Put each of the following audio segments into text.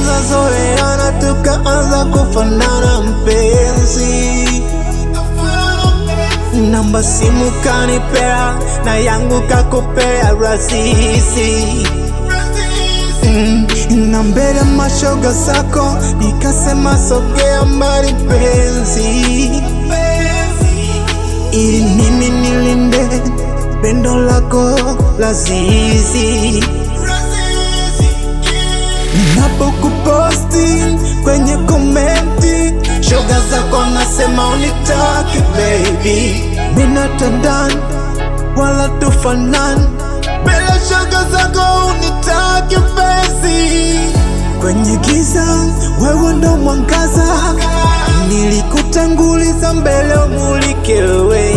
tulianza zoeana, tukaanza kufanana mpenzi. Namba simu kanipea, na yangu kakupea rasisi. Na mbele mashoga zako nikasema sogea mbali penzi, ili mimi nilinde pendo lako lazizi. Ninapokuposti kwenye komenti, shoga zako nasema unitaki baby. Mina tandani wala tufanani, bila shoga zako unitaki penzi. Kwenye giza wewe ndo mwangaza, nilikutanguliza mbele umulike wewe.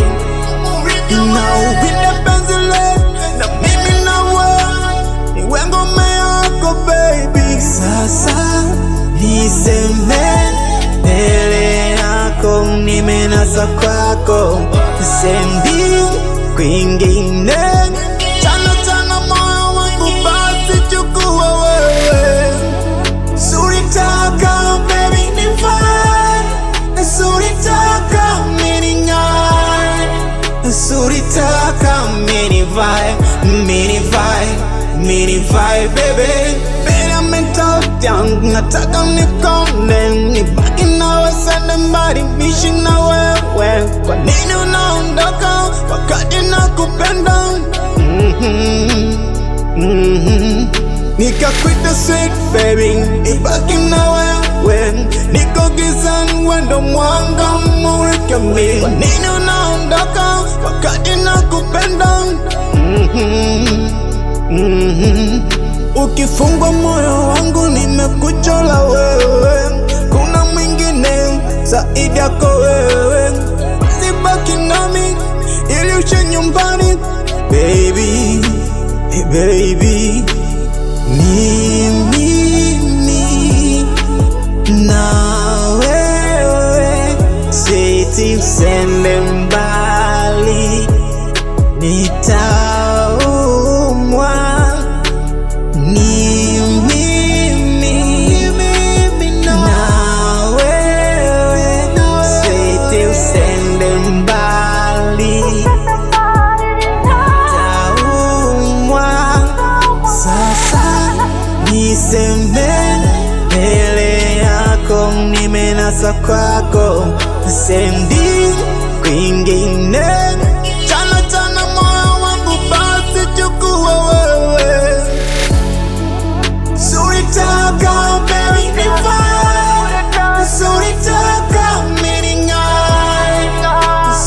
Na uwinde penzi le, na mimi na wewe niwe ngome yako baby. Sasa niseme mbele yako, nimenasa kwako, sendi kwingine. Chana moyo wangu basi chukua wewe. Suritaka baby nivae, suritaka mini ng'are, suritaka mini vai baby. Bila mental yangu nataka nikone, nibaki nawe sende mbali, niishi na wewe. Kwa nini unaondoka wakati nakupenda? Nikakuita sweet baby, nibaki na wewe. Niko gizani wendo mwanga umulike mimi. Kwa nini unaondoka wakati nakupenda? Ukifungwa moyo wangu nimekuchola wewe, kuna mwingine zaidi yako wewe. Baki nami ili ushe nyumbani baby, hey baby. Ni mimi na wewe, siti usende mbali, nitaumwa. Ni mimi na wewe, siti usende mbali, nitaumwa. Sasa niseme mbele yako, nimenasa kwako, sendi kwingine. Chana moyo wangu basi chukua wewe. Suritaka baby nivae, suritaka mini ng'are,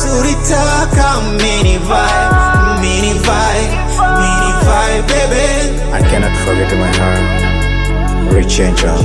suritaka mini vai baby. I cannot forget my heart, Rich Angel.